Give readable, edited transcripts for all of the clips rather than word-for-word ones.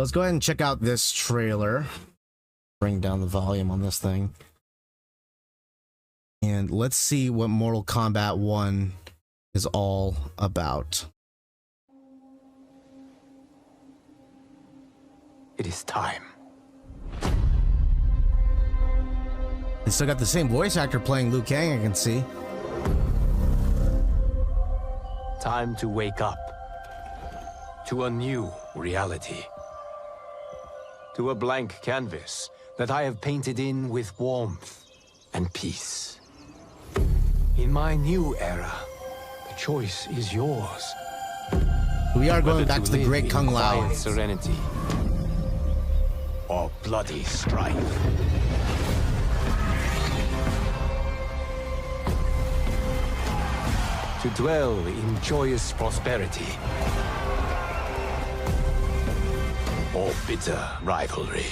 let's go ahead and check out this trailer. Bring down the volume on this thing. And let's see what Mortal Kombat 1 is all about. It is time. They still got the same voice actor playing Liu Kang, I can see. Time to wake up. To a new reality. To a blank canvas that I have painted in with warmth and peace. In my new era, the choice is yours. We are going back to the great Kung Lao. Serenity or bloody strife. To dwell in joyous prosperity or bitter rivalry.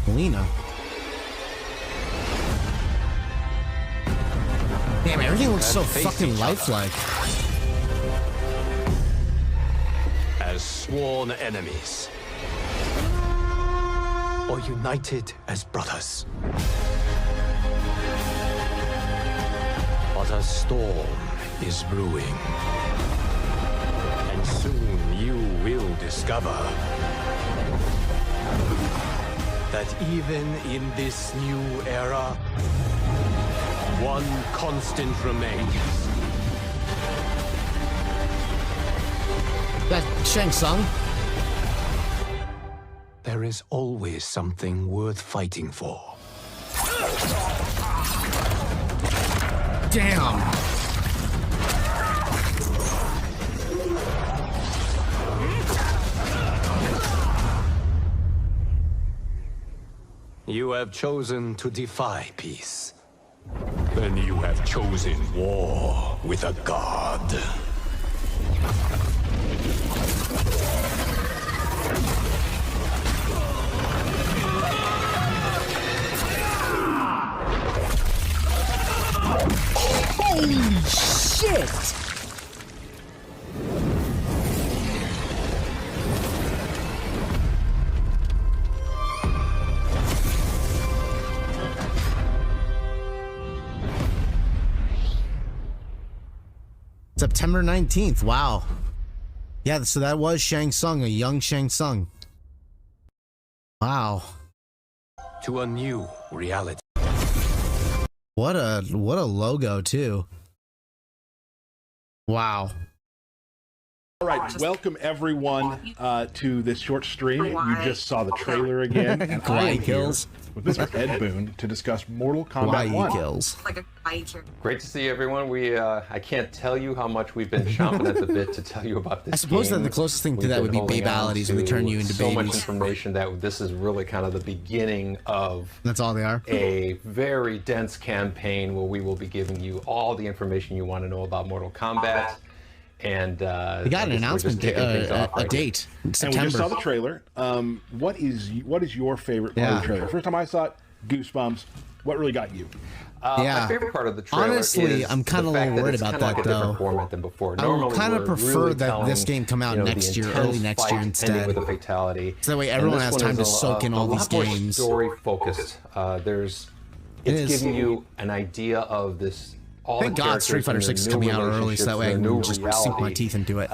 Lena. Damn, everything looks so fucking lifelike. As sworn enemies or united as brothers. But a storm is brewing, and soon you will discover that even in this new era, one constant remains. That Shang Tsung? There is always something worth fighting for. Damn. You have chosen to defy peace. Then you have chosen war with a god. Holy shit! September 19th. Wow. Yeah, so that was Shang Tsung, a young Shang Tsung. Wow. To a new reality. What a logo too. Wow. All right, welcome everyone to this short stream. You just saw the trailer again, and I am here with Mr. Ed Boon to discuss Mortal Kombat 1. Kills. Great to see everyone. I can't tell you how much we've been chomping at the bit to tell you about this. I suppose game. that the closest thing to that would be babalities when we turn you into so babies. Much information that this is really kind of the beginning of. That's all they are. A very dense campaign where we will be giving you all the information you want to know about Mortal Kombat. And we got an announcement, a date, September. And we just saw the trailer. What is your favorite part of the trailer? First time I saw it, goosebumps. What really got you? My favorite part of the trailer honestly, I'm kind of a little worried about that, though. Than before. I would kind of prefer that this game come out next year, early next year instead. With a fatality. So that way everyone has time to soak in all these games. Story focused. It's giving you an idea of this. Thank God Street Fighter 6 is coming out early, so that way I can just sink my teeth into it.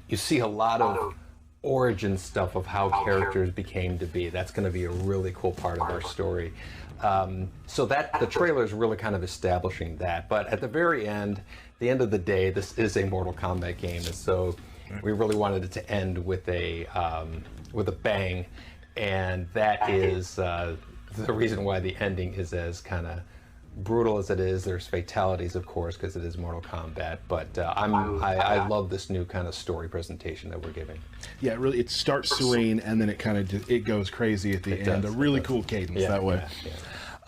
You see a lot of origin stuff of how characters became to be. That's going to be a really cool part of our story. So that the trailer is really kind of establishing that. But at the very end, the end of the day, this is a Mortal Kombat game, and so we really wanted it to end with a bang, and that is the reason why the ending is as kind of brutal as it is. There's fatalities, of course, because it is Mortal Kombat, but I love this new kind of story presentation that we're giving. Yeah, really, it starts serene and then it kind of it goes crazy at the end. A really cool cadence that way.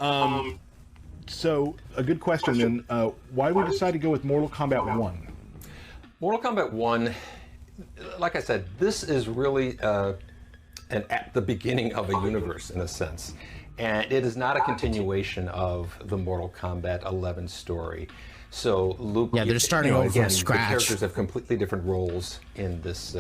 Yeah. So a good question then. Why did we decide to go with Mortal Kombat 1? Mortal Kombat 1, like I said, this is really at the beginning of a universe in a sense. And it is not a continuation of the Mortal Kombat 11 story. So Luke, they're starting over again, from scratch. The characters have completely different roles in this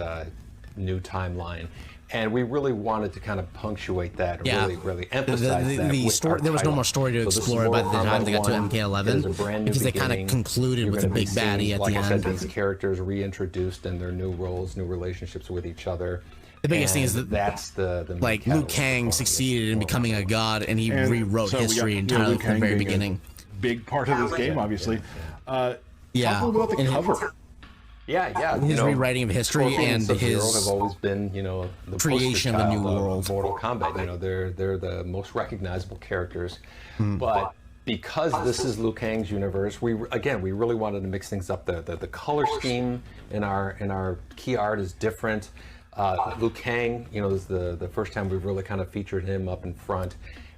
new timeline. And we really wanted to kind of punctuate that, Yeah. really emphasize that. The with story, our there was no title. more story to So this is explore by the Mortal time they got to Kombat 1. MK11 It is a brand new because they kind of beginning. concluded You're with a gonna be big baddie seeing, at like the I end. said, these characters reintroduced in their new roles, new relationships with each other. The biggest thing is And that, that's the main like, Liu catalyst Kang for succeeded in becoming a god, and he And rewrote so we got, history Liu entirely from Kang the very being a beginning. big part of this game, obviously. Yeah. Talk a little bit about the And cover. Yeah. His rewriting of history Scorpion and Sub-Zero his have always been, the creation poster of a new child world. Mortal Kombat. They're the most recognizable characters. Hmm. But because this is Liu Kang's universe, we really wanted to mix things up. The color scheme in our key art is different. Liu Kang, this is the first time we've really kind of featured him up in front.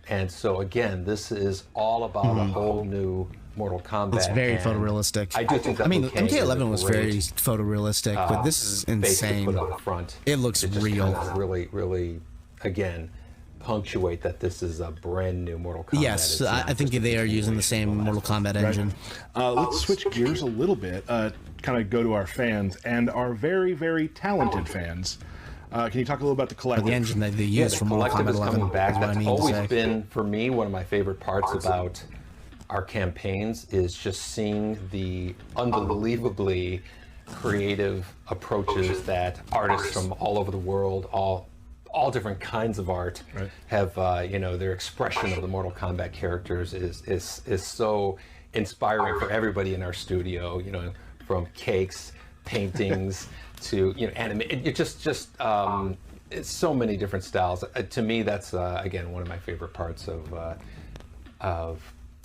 And so again, this is all about a whole new Mortal Kombat. It's very and photorealistic. I do think that I mean, Liu Kang is a MK11 was very great, photorealistic, but this is face to insane. put up front. It looks to just real. kind of really, again, punctuate that this is a brand new Mortal Kombat. Yes, It's not I think just a they are using the same Mortal Kombat engine. Let's switch gears a little bit, kind of go to our fans and our very, very talented fans. Can you talk a little about the collective? The engine that they Yeah, use the for Mortal collective Kombat is 11 coming back. is what I That's mean to always say. been, for me, one of my favorite parts about our campaigns is just seeing the unbelievably creative approaches that artists from all over the world, all different kinds of art, have. Their expression of the Mortal Kombat characters is so inspiring for everybody in our studio. From cakes, paintings to anime. It's so many different styles. To me, that's again one of my favorite parts of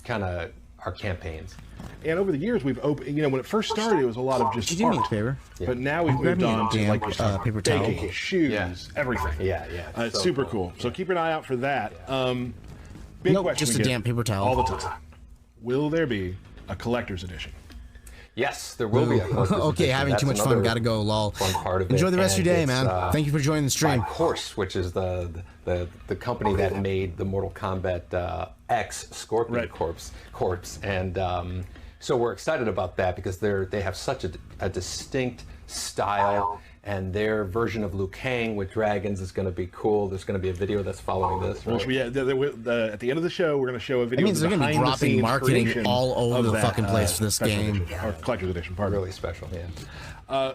kind of our campaigns. And over the years, we've opened. When it first started, it was a lot of just Could you do me a art. favor? But now we've Grab moved me a on to damn, like just paper baking, towel. shoes, everything. Yeah. It's So super cool. cool. So keep an eye out for that. Big Nope, question. just we a get damn paper towel. all the time. Will there be a collector's edition? Yes, there will be a collector's Okay, edition. having That's too much fun. another Gotta go, lol. fun part of Enjoy it. the rest of And your day, it's, man. Thank you for joining the stream. By Course, which is the company that made the Mortal Kombat X Scorpion Corpse, and so we're excited about that because they have such a distinct style, and their version of Liu Kang with dragons is going to be cool. There's going to be a video that's following this. Right? At the end of the show, we're going to show a video. That means they're going to be dropping marketing all over the fucking place for this game. Or collector's edition, pardon. Really special, yeah.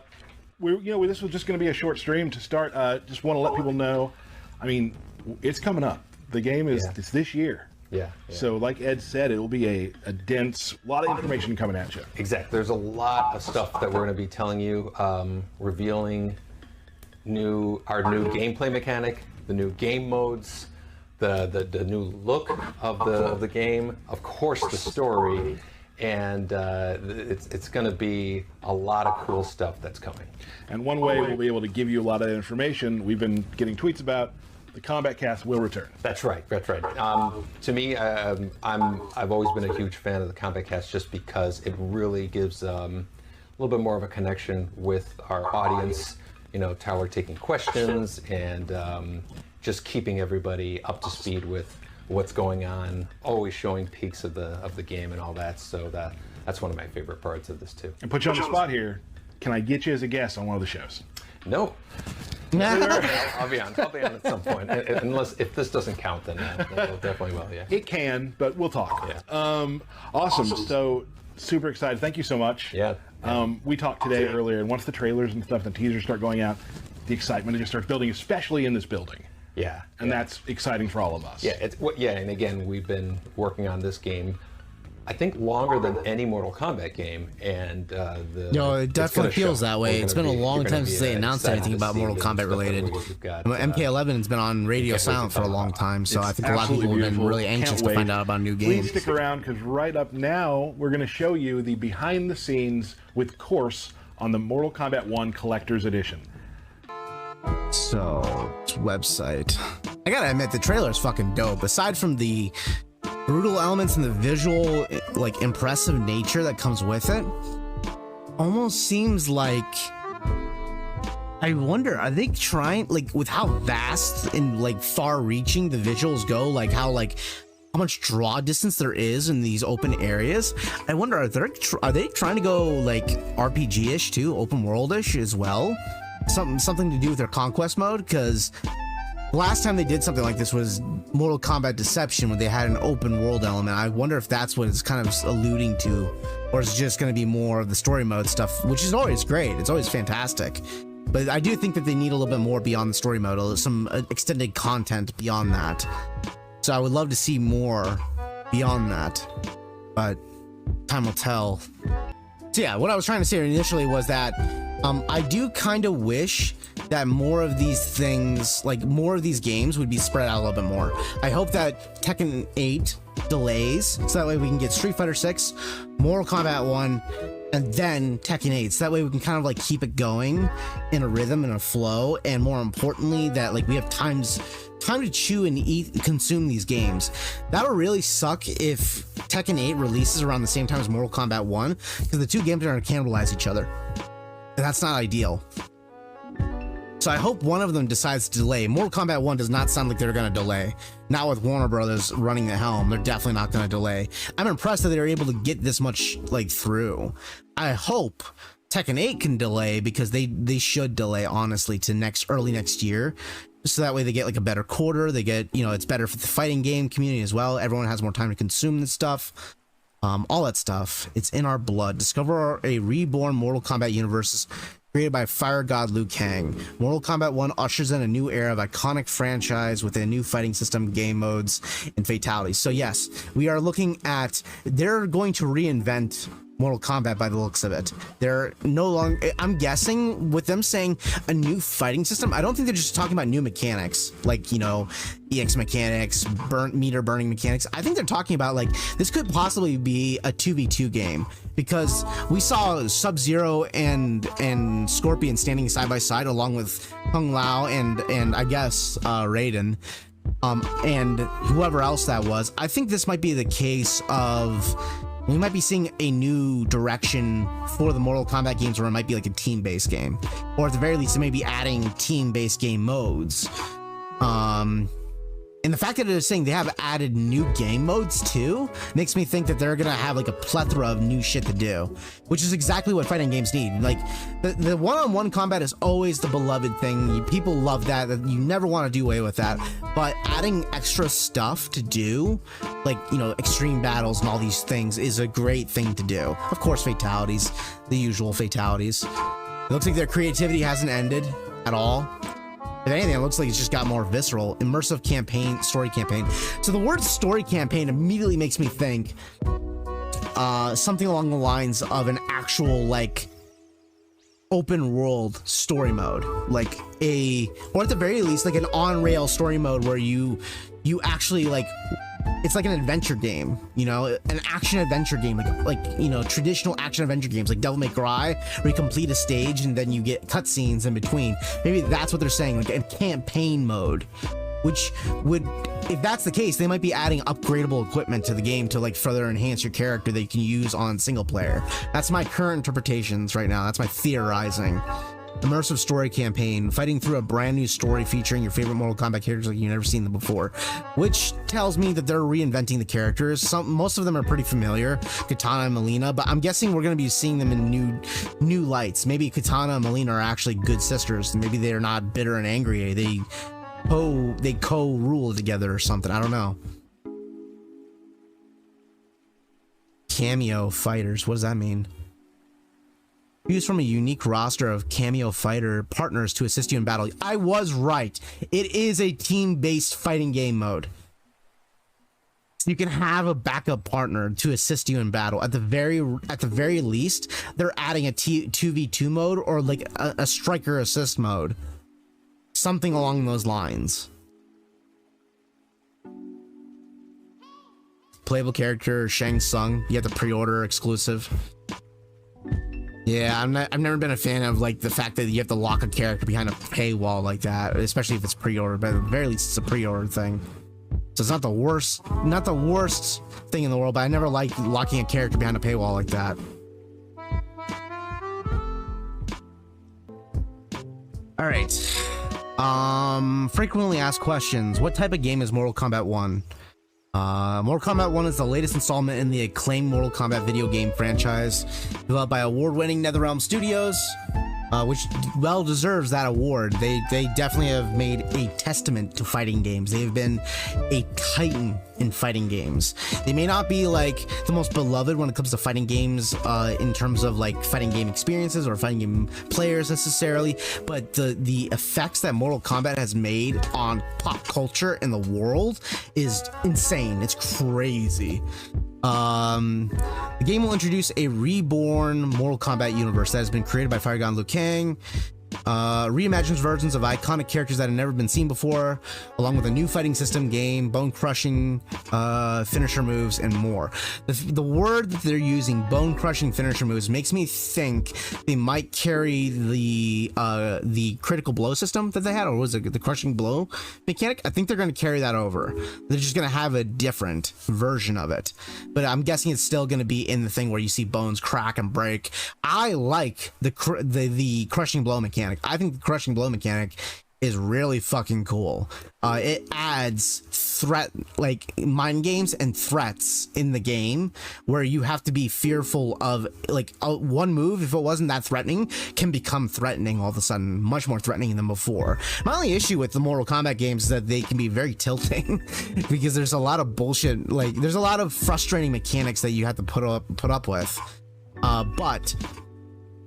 This was just going to be a short stream to start. Just want to let people know. I mean, it's coming up. The game is it's this year. Yeah. So, like Ed said, it will be a dense, lot of information coming at you. Exactly. There's a lot of stuff that we're going to be telling you, revealing our new gameplay mechanic, the new game modes, the new look of the game, of course the story, and it's going to be a lot of cool stuff that's coming. And one way we'll be able to give you a lot of that information, we've been getting tweets about. The Combat Cast will return. That's right. To me, I've always been a huge fan of the Combat Cast just because it really gives a little bit more of a connection with our audience. Tyler taking questions and just keeping everybody up to speed with what's going on. Always showing peaks of the game and all that. So that's one of my favorite parts of this too. And put you on the spot here. Can I get you as a guest on one of the shows? No. I'll be on at some point. Unless if this doesn't count, then we'll definitely will. Yeah. It can, but we'll talk. Yeah. Awesome. So super excited. Thank you so much. Yeah. We talked today earlier, and once the trailers and stuff, the teasers start going out, the excitement just starts building, especially in this building. Yeah. And that's exciting for all of us. Yeah. And again, we've been working on this game, I think, longer than any Mortal Kombat game, and it definitely feels that way. It's been a long time since they announced anything about Mortal Kombat related. MK11 has been on radio silent for a long time, so I think a lot of people have been really anxious to find out about a new game. Please stick around, because right up now, we're going to show you the behind the scenes with Course on the Mortal Kombat 1 Collector's Edition. So, website. I gotta admit, the trailer is fucking dope. Aside from the brutal elements and the visual, like, impressive nature that comes with it, almost seems like, I wonder, are they trying, like, with how vast and, like, far-reaching the visuals go, like, how much draw distance there is in these open areas? I wonder, are they trying to go, like, RPG-ish too, open world-ish as well? something to do with their conquest mode, because last time they did something like this was Mortal Kombat Deception, when they had an open world element. I wonder if that's what it's kind of alluding to, or it's just going to be more of the story mode stuff, which is always great. It's always fantastic. But I do think that they need a little bit more beyond the story mode, some extended content beyond that. So I would love to see more beyond that, but time will tell. So yeah, what I was trying to say initially was that I do kind of wish that more of these things, like more of these games, would be spread out a little bit more. I hope that Tekken 8 delays, so that way we can get Street Fighter 6, Mortal Kombat 1, and then Tekken 8. So that way we can kind of like keep it going in a rhythm and a flow, and more importantly, that like we have time to chew and eat, consume these games. That would really suck if Tekken 8 releases around the same time as Mortal Kombat 1, because the two games are going to cannibalize each other. And that's not ideal. So I hope one of them decides to delay. Mortal Kombat 1 does not sound like they're going to delay. Not with Warner Brothers running the helm. They're definitely not going to delay. I'm impressed that they were able to get this much like through. I hope Tekken 8 can delay, because they should delay, honestly, to early next year. So that way they get like a better quarter. They get, you know, it's better for the fighting game community as well. Everyone has more time to consume this stuff. All that stuff. It's in our blood. Discover a reborn Mortal Kombat universe created by Fire God Liu Kang. Mortal Kombat 1 ushers in a new era of iconic franchise with a new fighting system, game modes, and fatalities. So yes, we are looking at, they're going to reinvent Mortal Kombat by the looks of it. They're no longer, I'm guessing with them saying a new fighting system, I don't think they're just talking about new mechanics, like, you know, EX mechanics, meter burning mechanics. I think they're talking about like, this could possibly be a 2v2 game, because we saw Sub-Zero and Scorpion standing side by side along with Kung Lao and I guess Raiden. And whoever else that was. I think this might be the case of, we might be seeing a new direction for the Mortal Kombat games, where it might be like a team-based game, or at the very least it may be adding team-based game modes. And the fact that they're saying they have added new game modes too makes me think that they're gonna have like a plethora of new shit to do, which is exactly what fighting games need. Like the one-on-one combat is always the beloved thing. People love that. You never want to do away with that. But adding extra stuff to do, like, you know, extreme battles and all these things, is a great thing to do. Of course, fatalities, the usual fatalities. It looks like their creativity hasn't ended at all. If anything, it looks like it's just got more visceral. Immersive campaign, story campaign. So the word story campaign immediately makes me think something along the lines of an actual, like, open world story mode. Like or at the very least, like an on-rail story mode where you actually, like, it's like an adventure game, you know, an action adventure game, like you know, traditional action adventure games like Devil May Cry, where you complete a stage and then you get cutscenes in between. Maybe that's what they're saying, like a campaign mode, which would, if that's the case, they might be adding upgradable equipment to the game to like further enhance your character that you can use on single player. That's my current interpretations right now. That's my theorizing. Immersive story campaign, fighting through a brand new story featuring your favorite Mortal Kombat characters like you've never seen them before, which tells me that they're reinventing the characters. Most of them are pretty familiar, Kitana and Mileena, but I'm guessing we're going to be seeing them in new lights. Maybe Kitana and Mileena are actually good sisters, and maybe they're not bitter and angry. They co-rule together or something. I don't know. Cameo fighters, what does that mean? Choose from a unique roster of cameo fighter partners to assist you in battle. I was right. It is a team-based fighting game mode. So you can have a backup partner to assist you in battle. At the very least, they're adding a 2v2 mode, or like a striker assist mode. Something along those lines. Playable character Shang Tsung. You have the pre-order exclusive. Yeah, I've never been a fan of like the fact that you have to lock a character behind a paywall like that, especially if it's pre-order. But at the very least, it's a pre-order thing. So it's not the worst thing in the world. But I never liked locking a character behind a paywall like that. All right. Frequently asked questions. What type of game is Mortal Kombat 1? Mortal Kombat 1 is the latest installment in the acclaimed Mortal Kombat video game franchise, developed by award-winning NetherRealm Studios. which well deserves that award. They definitely have made a testament to fighting games. They've been a titan in fighting games. They may not be like the most beloved when it comes to fighting games in terms of like fighting game experiences or fighting game players necessarily, but the effects that Mortal Kombat has made on pop culture in the world is insane. It's crazy. The game will introduce a reborn Mortal Kombat universe that has been created by Fire God Liu Kang, reimagines versions of iconic characters that have never been seen before, along with a new fighting system, game, bone-crushing finisher moves, and more. The word that they're using, bone-crushing finisher moves, makes me think they might carry the critical blow system that they had, or was it the crushing blow mechanic? I think they're going to carry that over. They're just going to have a different version of it, but I'm guessing it's still going to be in the thing where you see bones crack and break. I like the crushing blow mechanic. I think the crushing blow mechanic is really fucking cool. It adds like mind games and threats in the game where you have to be fearful of like one move, if it wasn't that threatening, can become threatening all of a sudden, much more threatening than before. My only issue with the Mortal Kombat games is that they can be very tilting because there's a lot of bullshit, like there's a lot of frustrating mechanics that you have to put up with. But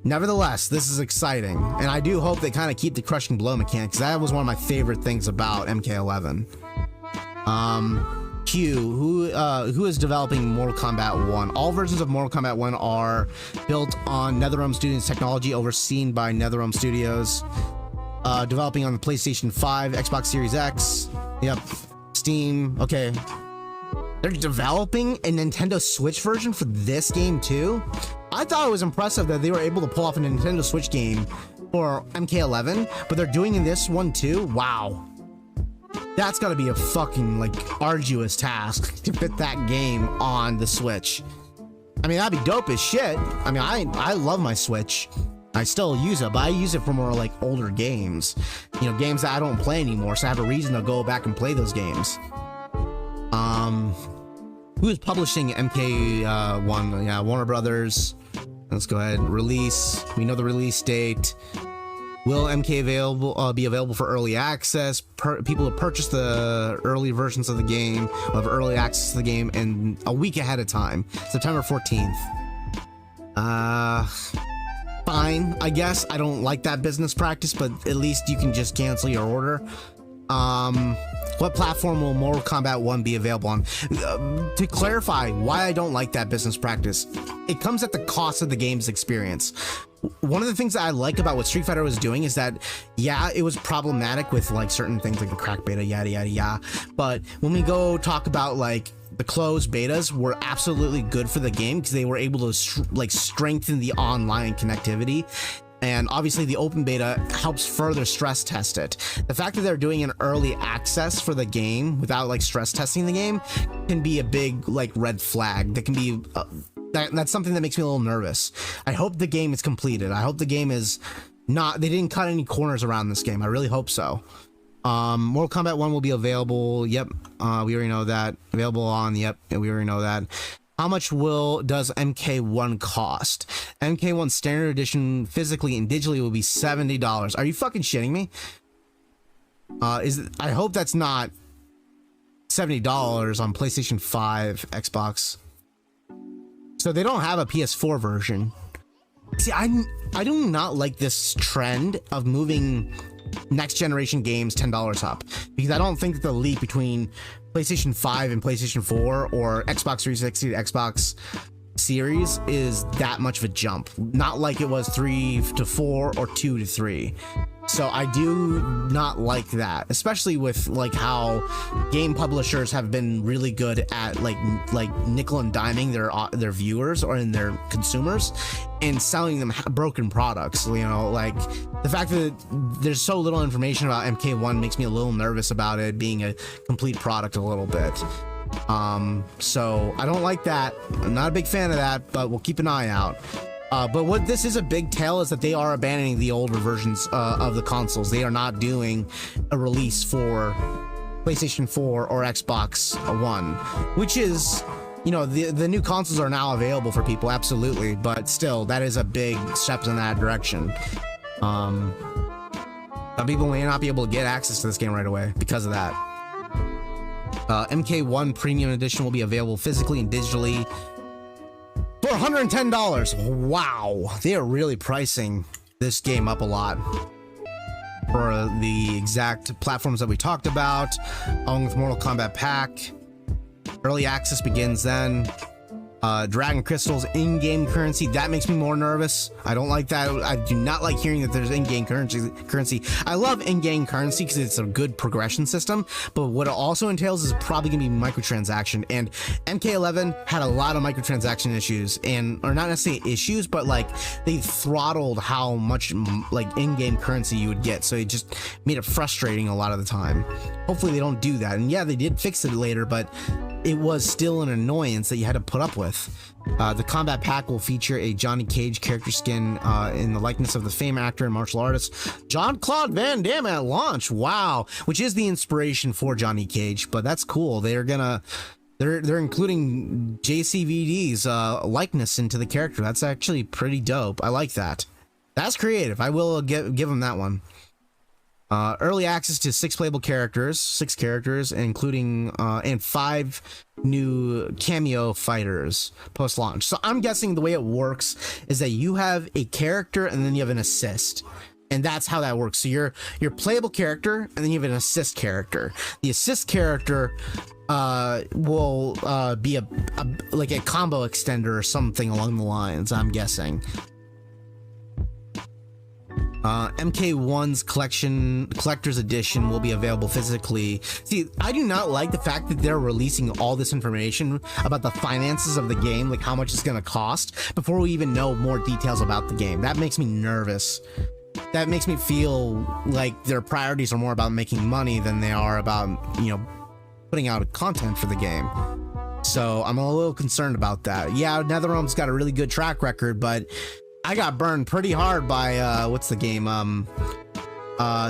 nevertheless, this is exciting, and I do hope they kind of keep the crushing blow mechanics. That was one of my favorite things about MK11. Q, who is developing Mortal Kombat 1? All versions of Mortal Kombat 1 are built on NetherRealm Studios technology, overseen by NetherRealm Studios. Developing on the PlayStation 5, Xbox Series X. Yep. Steam. Okay. They're developing a Nintendo Switch version for this game too? I thought it was impressive that they were able to pull off a Nintendo Switch game for MK11, but they're doing this one too? Wow. That's gotta be a fucking, like, arduous task to fit that game on the Switch. I mean, that'd be dope as shit. I mean, I love my Switch. I still use it, but I use it for more, like, older games. You know, games that I don't play anymore, so I have a reason to go back and play those games. Who is publishing MK1? Yeah, Warner Brothers. Let's go ahead and release. We know the release date. Will MK be available for early access? People have purchased the early versions of the game, will have early access to the game, and a week ahead of time, September 14th. Fine, I guess. I don't like that business practice, but at least you can just cancel your order. What platform will Mortal Kombat 1 be available on? To clarify why I don't like that business practice, it comes at the cost of the game's experience. One of the things that I like about what Street Fighter was doing is that, yeah, it was problematic with like certain things like the crack beta, yada yada yada, but when we go talk about like the closed betas were absolutely good for the game because they were able to strengthen the online connectivity. And obviously the open beta helps further stress test it. The fact that they're doing an early access for the game without like stress testing the game can be a big like red flag. That can be that's something that makes me a little nervous. I hope the game is completed. I hope the game is not, they didn't cut any corners around this game. I really hope so. Mortal Kombat 1 will be available. Yep. We already know that. Available on, yep. We already know that. How much does MK1 cost? MK1 Standard Edition physically and digitally will be $70. Are you fucking shitting me? I hope that's not $70 on PlayStation 5, Xbox. So they don't have a PS4 version. See, I do not like this trend of moving next generation games $10 up, because I don't think that the leap between PlayStation 5 and PlayStation 4 or Xbox 360 to Xbox Series is that much of a jump. Not like it was 3 to 4 or 2 to 3. So I do not like that, especially with like how game publishers have been really good at like nickel and diming their viewers or in their consumers and selling them broken products. You know, like the fact that there's so little information about MK1 makes me a little nervous about it being a complete product a little bit. So I don't like that. I'm not a big fan of that, but we'll keep an eye out. But what this is a big tell is that they are abandoning the older versions of the consoles. They are not doing a release for PlayStation 4 or Xbox One, which is, you know, the new consoles are now available for people, absolutely, but still, that is a big step in that direction. Some people may not be able to get access to this game right away because of that. MK1 Premium Edition will be available physically and digitally for $110. Wow, they are really pricing this game up a lot for the exact platforms that we talked about, along with Mortal Kombat Pack. Early access begins then. Dragon Crystals in-game currency, that makes me more nervous. I don't like that. I do not like hearing that there's in-game currency. I love in-game currency because it's a good progression system, but what it also entails is probably gonna be microtransaction, and MK11 had a lot of microtransaction issues, or not necessarily issues, but like they throttled how much like in-game currency you would get, so it just made it frustrating a lot of the time. Hopefully they don't do that, and yeah, they did fix it later, but it was still an annoyance that you had to put up with. The combat pack will feature a Johnny Cage character skin in the likeness of the famed actor and martial artist Jean-Claude Van Damme at launch. Wow, which is the inspiration for Johnny Cage, but that's cool. They're including JCVD's likeness into the character. That's actually pretty dope. I like that. That's creative. I will give them that one. Early access to 6 playable characters, 6 characters, including and 5 new cameo fighters post-launch. So I'm guessing the way it works is that you have a character and then you have an assist, and that's how that works. So you're playable character and then you have an assist character. The assist character will be like a combo extender or something along the lines, I'm guessing. MK1's collector's edition will be available physically. See, I do not like the fact that they're releasing all this information about the finances of the game, like how much it's going to cost, before we even know more details about the game. That makes me nervous. That makes me feel like their priorities are more about making money than they are about, putting out content for the game. So I'm a little concerned about that. Yeah, NetherRealm's got a really good track record, but I got burned pretty hard by what's the game?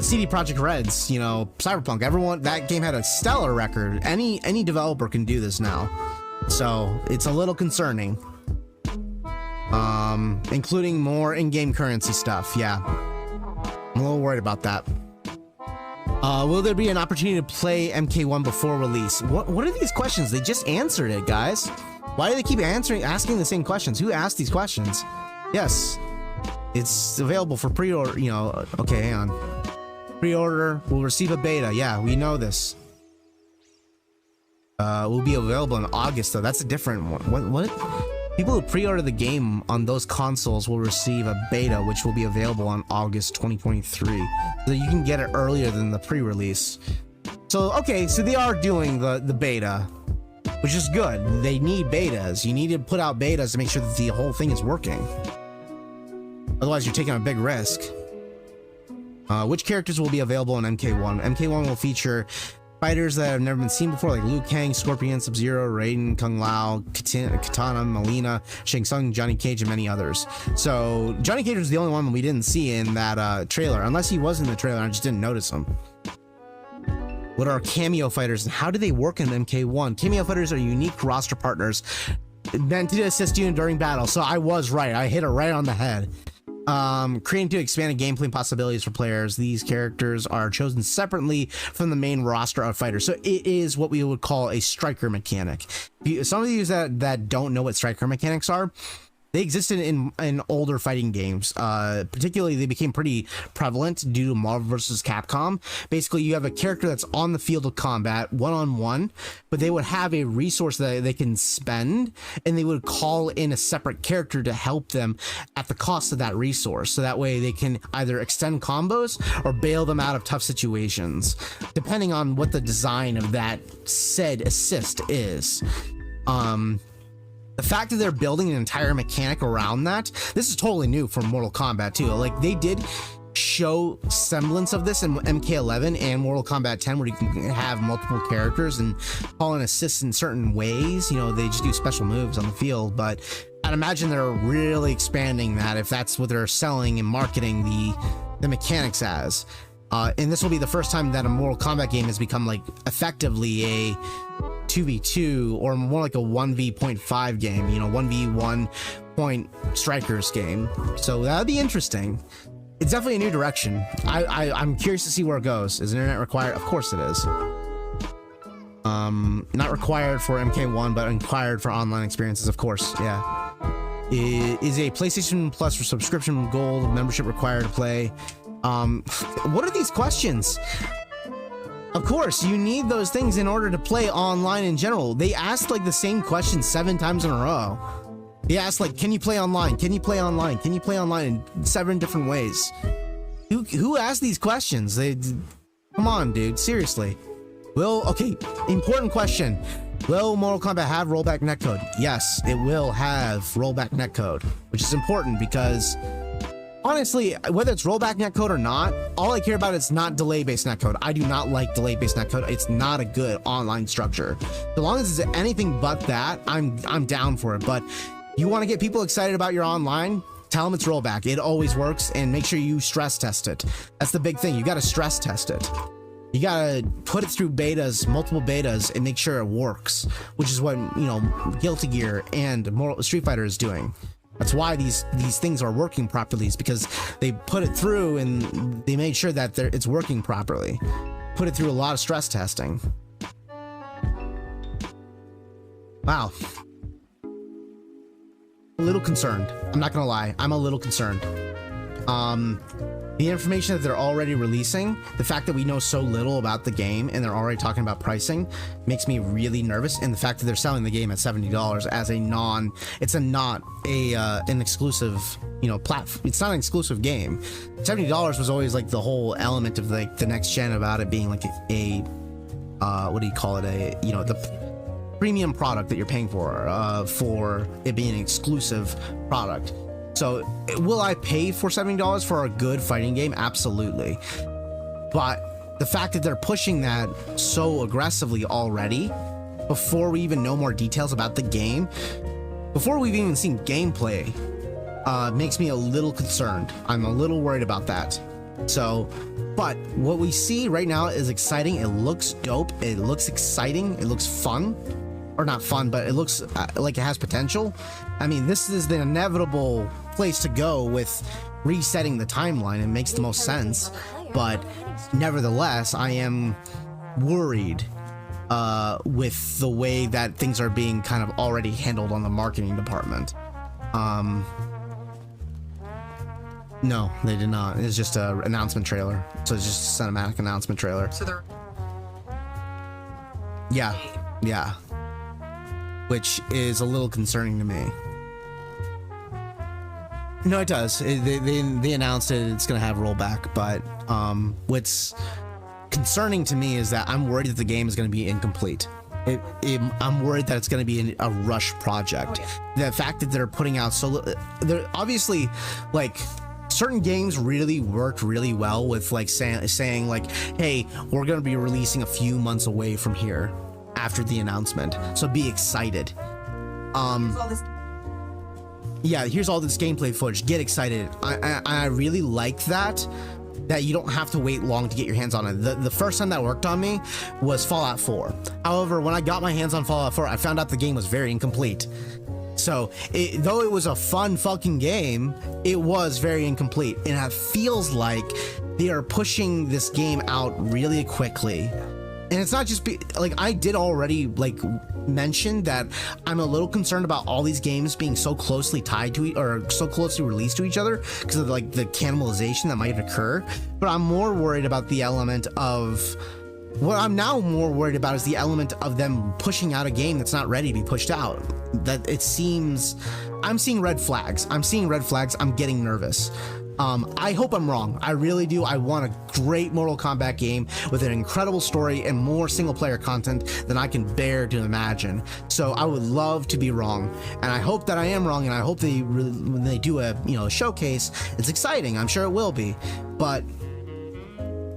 CD Projekt Red's, Cyberpunk. Everyone, that game had a stellar record. Any developer can do this now, so it's a little concerning. Including more in-game currency stuff. Yeah, I'm a little worried about that. Will there be an opportunity to play MK1 before release? What are these questions? They just answered it, guys. Why do they keep asking the same questions? Who asked these questions? Yes, it's available for pre-order. Okay, hang on. Pre-order will receive a beta. Yeah, we know this. Will be available in August, though. That's a different one. What? People who pre-order the game on those consoles will receive a beta, which will be available on August 2023. So you can get it earlier than the pre-release. So, okay, so they are doing the beta, which is good. They need betas. You need to put out betas to make sure that the whole thing is working. Otherwise, you're taking a big risk. Which characters will be available in MK1? MK1 will feature fighters that have never been seen before, like Liu Kang, Scorpion, Sub-Zero, Raiden, Kung Lao, Katana, Mileena, Shang Tsung, Johnny Cage, and many others. So Johnny Cage was the only one we didn't see in that trailer, unless he was in the trailer and I just didn't notice him. What are cameo fighters and how do they work in MK1? Cameo fighters are unique roster partners meant to assist you during battle. So I was right. I hit it right on the head. Creating to expand gameplay possibilities for players. These characters are chosen separately from the main roster of fighters. So it is what we would call a striker mechanic. Some of you that don't know what striker mechanics are, they existed in older fighting games. Particularly, they became pretty prevalent due to Marvel vs. Capcom. Basically, you have a character that's on the field of combat, one-on-one, but they would have a resource that they can spend, and they would call in a separate character to help them at the cost of that resource. So that way, they can either extend combos or bail them out of tough situations, depending on what the design of that said assist is. The fact that they're building an entire mechanic around that, this is totally new for Mortal Kombat too. Like, they did show semblance of this in MK11 and Mortal Kombat 10, where you can have multiple characters and call in assists in certain ways. They just do special moves on the field, but I'd imagine they're really expanding that if that's what they're selling and marketing the mechanics as. And this will be the first time that a Mortal Kombat game has become like effectively a 2v2 or more like a 1v.5 game, 1v1 point strikers game. So that'd be interesting. it's definitely a new direction. I'm curious to see where it goes. Is internet required? Of course it is. Not required for MK1, but required for online experiences, of course. Yeah. Is a PlayStation Plus for subscription gold membership required to play? What are these questions? Of course, you need those things in order to play online in general. They asked like the same question 7 times in a row. They asked like, can you play online? Can you play online? Can you play online in 7 different ways? Who asked these questions? Come on, dude, seriously. Okay, important question. Will Mortal Kombat have rollback netcode? Yes, it will have rollback netcode, which is important because honestly, whether it's rollback netcode or not, all I care about is not delay-based netcode. I do not like delay-based netcode. It's not a good online structure. So long as it's anything but that, I'm down for it. But you want to get people excited about your online? Tell them it's rollback. It always works, and make sure you stress test it. That's the big thing. You got to stress test it. You gotta put it through betas, multiple betas, and make sure it works, which is what, you know, Guilty Gear and Street Fighter is doing. That's why these things are working properly, is because they put it through and they made sure that it's working properly. Put it through a lot of stress testing. Wow. A little concerned. I'm not gonna lie. I'm a little concerned. The information that they're already releasing, the fact that we know so little about the game and they're already talking about pricing makes me really nervous. And the fact that they're selling the game at $70 as not an exclusive, you know, it's not an exclusive game. $70 was always like the whole element of like the next gen about it being like what do you call it? You know, the premium product that you're paying for it being an exclusive product. So will I pay for $70 for a good fighting game? Absolutely. But the fact that they're pushing that so aggressively already, before we even know more details about the game, before we've even seen gameplay, makes me a little concerned. I'm a little worried about that. So, but what we see right now is exciting. It looks dope. It looks exciting. It looks fun. Or not fun, but it looks like it has potential. I mean, this is the inevitable place to go with resetting the timeline. It makes the most sense, but nevertheless, I am worried with the way that things are being kind of already handled on the marketing department. No, they did not. It's just an announcement trailer. So it's just a cinematic announcement trailer. So they're... Yeah. Which is a little concerning to me. No, it does. They announced it. It's going to have rollback, but what's concerning to me is that I'm worried that the game is going to be incomplete. I'm worried that it's going to be a rush project. The fact that they're putting out they're obviously like certain games really worked really well with like saying like, hey, we're going to be releasing a few months away from here after the announcement, so be excited. Yeah, here's all this gameplay footage, get excited. I really like that you don't have to wait long to get your hands on it. The first time that worked on me was Fallout 4. However, when I got my hands on Fallout 4, I found out the game was very incomplete. So though it was a fun fucking game, it was very incomplete, and it feels like they are pushing this game out really quickly. And it's not just like I did already like mention that I'm a little concerned about all these games being so closely tied to or so closely released to each other because of like the cannibalization that might occur. But I'm more worried about the element of what I'm now more worried about is the element of them pushing out a game that's not ready to be pushed out. That it seems I'm seeing red flags. I'm getting nervous. I hope I'm wrong. I really do. I want a great Mortal Kombat game with an incredible story and more single player content than I can bear to imagine. So I would love to be wrong, and I hope that I am wrong, and I hope when they do a showcase, it's exciting. I'm sure it will be, but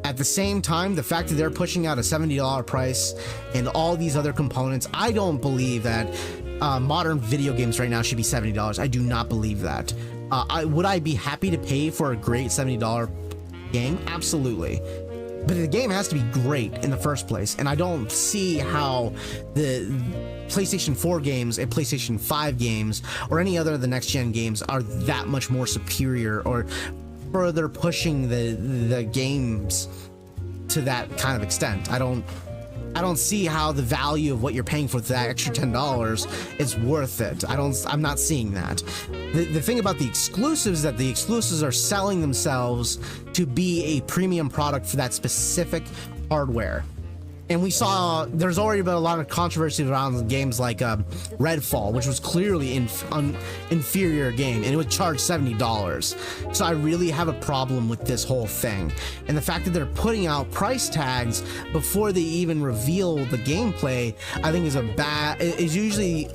at the same time, the fact that they're pushing out a $70 price and all these other components, I don't believe that modern video games right now should be $70. I do not believe that. Would I be happy to pay for a great $70 game? Absolutely. But the game has to be great in the first place, and I don't see how the PlayStation 4 games and PlayStation 5 games or any other of the next-gen games are that much more superior or further pushing the games to that kind of extent. I don't see how the value of what you're paying for that extra $10 is worth it. I'm not seeing that. The thing about the exclusives is that the exclusives are selling themselves to be a premium product for that specific hardware. And we saw there's already been a lot of controversy around games like Redfall, which was clearly an inferior game, and it would charge $70. So I really have a problem with this whole thing. And the fact that they're putting out price tags before they even reveal the gameplay, I think is usually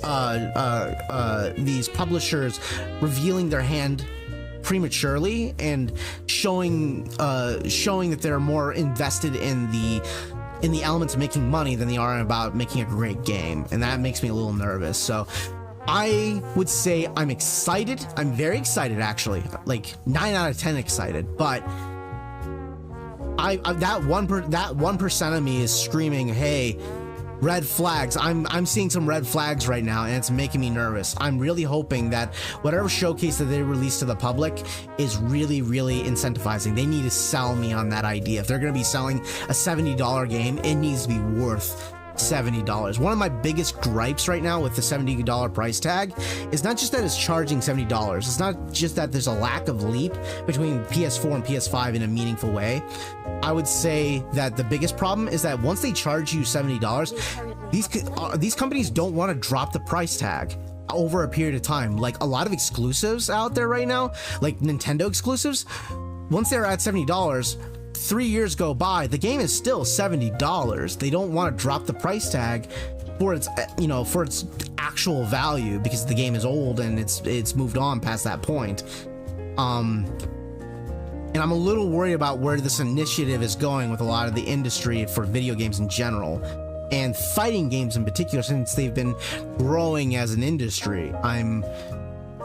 these publishers revealing their hand prematurely and showing that they're more invested in the elements of making money than they are about making a great game, and that makes me a little nervous. So I would say I'm excited. I'm very excited, actually, like 9 out of 10 excited, but that 1% of me is screaming, hey, red flags. I'm seeing some red flags right now, and it's making me nervous. I'm really hoping that whatever showcase that they release to the public is really, really incentivizing. They need to sell me on that idea. If they're going to be selling a $70 game, it needs to be worth $70. One of my biggest gripes right now with the $70 price tag is not just that it's charging $70. It's not just that there's a lack of leap between PS4 and PS5 in a meaningful way. I would say that the biggest problem is that once they charge you $70, these companies don't want to drop the price tag over a period of time. Like a lot of exclusives out there right now, like Nintendo exclusives, once they're at $70, 3 years go by, the game is still $70. They don't want to drop the price tag for its actual value because the game is old and it's moved on past that point. And I'm a little worried about where this initiative is going with a lot of the industry for video games in general, and fighting games in particular, since they've been growing as an industry. I'm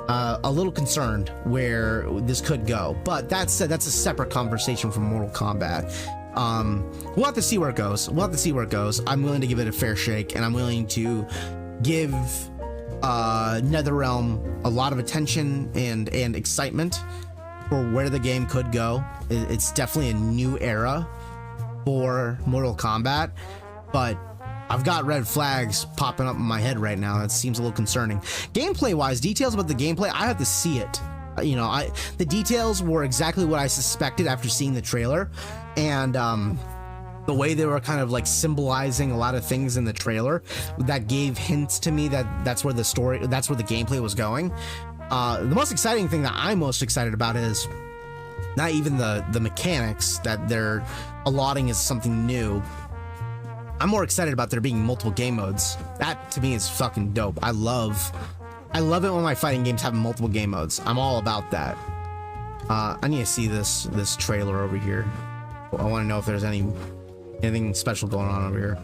a little concerned where this could go, but that said, that's a separate conversation from Mortal Kombat. We'll have to see where it goes. I'm willing to give it a fair shake, and I'm willing to give NetherRealm a lot of attention and excitement for where the game could go. It's definitely a new era for Mortal Kombat, but I've got red flags popping up in my head right now. That seems a little concerning. Gameplay wise, details about the gameplay, I have to see it. The details were exactly what I suspected after seeing the trailer, and the way they were kind of like symbolizing a lot of things in the trailer that gave hints to me that that's where the gameplay was going. The most exciting thing that I'm most excited about is not even the mechanics that they're allotting as something new. I'm more excited about there being multiple game modes. That to me is fucking dope. I love it when my fighting games have multiple game modes. I'm all about that. I need to see this trailer over here. I want to know if there's anything special going on over here.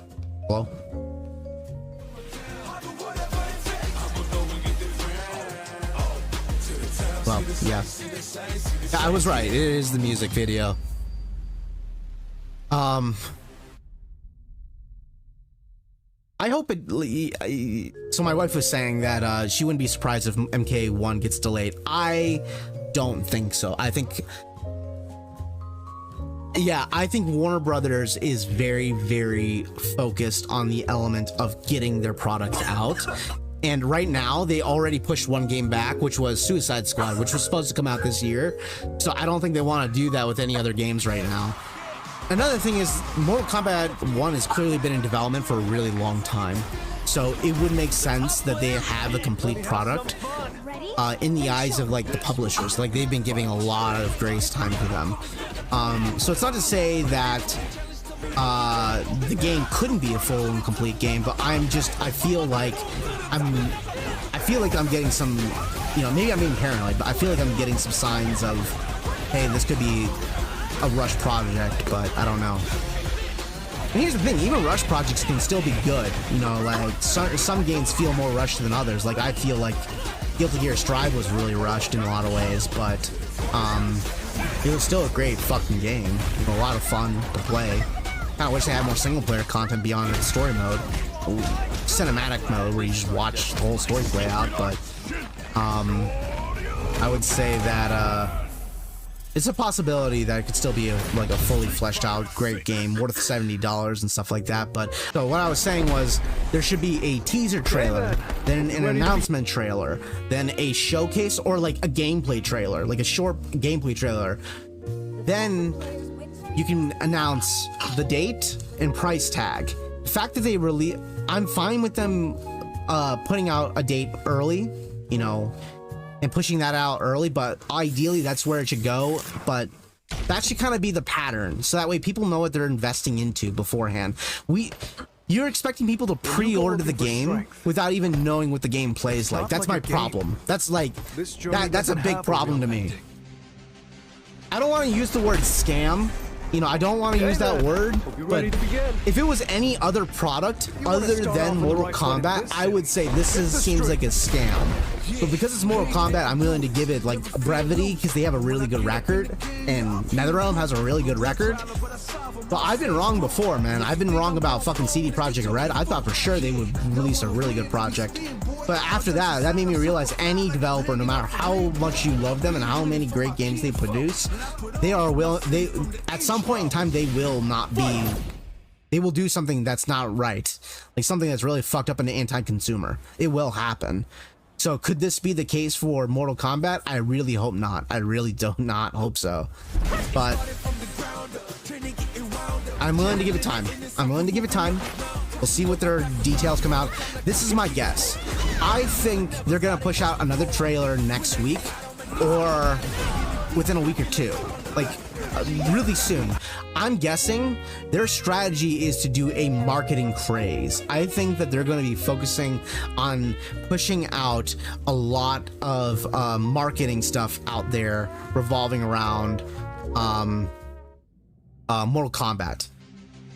Hello? Well, yeah. I was right. It is the music video. I hope it. So my wife was saying that she wouldn't be surprised if MK1 gets delayed. I don't think so. I think Warner Brothers is very, very focused on the element of getting their product out. And right now, they already pushed one game back, which was Suicide Squad, which was supposed to come out this year. So I don't think they want to do that with any other games right now. Another thing is, Mortal Kombat 1 has clearly been in development for a really long time. So it would make sense that they have a complete product in the eyes of like the publishers. Like they've been giving a lot of grace time to them. So it's not to say that the game couldn't be a full and complete game, but I feel like I'm getting some, maybe I'm being paranoid, but I feel like I'm getting some signs of, hey, this could be a rush project, but I don't know. And here's the thing, even rush projects can still be good. Like some games feel more rushed than others. Like I feel like Guilty Gear Strive was really rushed in a lot of ways, but it was still a great fucking game. A lot of fun to play. I wish they had more single player content beyond the story mode, cinematic mode where you just watch the whole story play out. But I would say that it's a possibility that it could still be like a fully fleshed out great game worth $70 and stuff like that. But so what I was saying was there should be a teaser trailer, then an announcement trailer, then a showcase or like a gameplay trailer, like a short gameplay trailer. Then you can announce the date and price tag. The fact that they release, I'm fine with them putting out a date early, you know, and pushing that out early, but ideally that's where it should go. But that should kind of be the pattern, so that way people know what they're investing into beforehand. You're expecting people to pre-order the game without even knowing what the game plays like. That's my problem. That's like that's a big problem to me. I don't want to use the word scam. You know, I don't want to use that word, but if it was any other product other than Mortal Kombat, I would say seems like a scam. But because it's Mortal Kombat, I'm willing to give it like brevity because they have a really good record, and NetherRealm has a really good record. But I've been wrong before, man. I've been wrong about fucking CD Projekt Red. I thought for sure they would release a really good project. But after that made me realize any developer, no matter how much you love them and how many great games they produce, at some point in time they will do something that's not right, like something that's really fucked up and anti-consumer. It will happen. So could this be the case for Mortal Kombat? I really hope not. I really do not hope so. But I'm willing to give it time. We'll see what their details come out. This is my guess. I think they're gonna push out another trailer next week or within a week or two, like really soon. I'm guessing their strategy is to do a marketing craze. I think that they're going to be focusing on pushing out a lot of marketing stuff out there revolving around Mortal Kombat.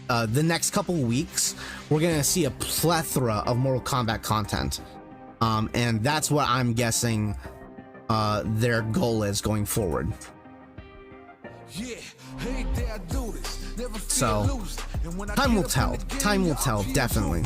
The next couple weeks, we're going to see a plethora of Mortal Kombat content. And that's what I'm guessing their goal is going forward. So, time will tell, definitely.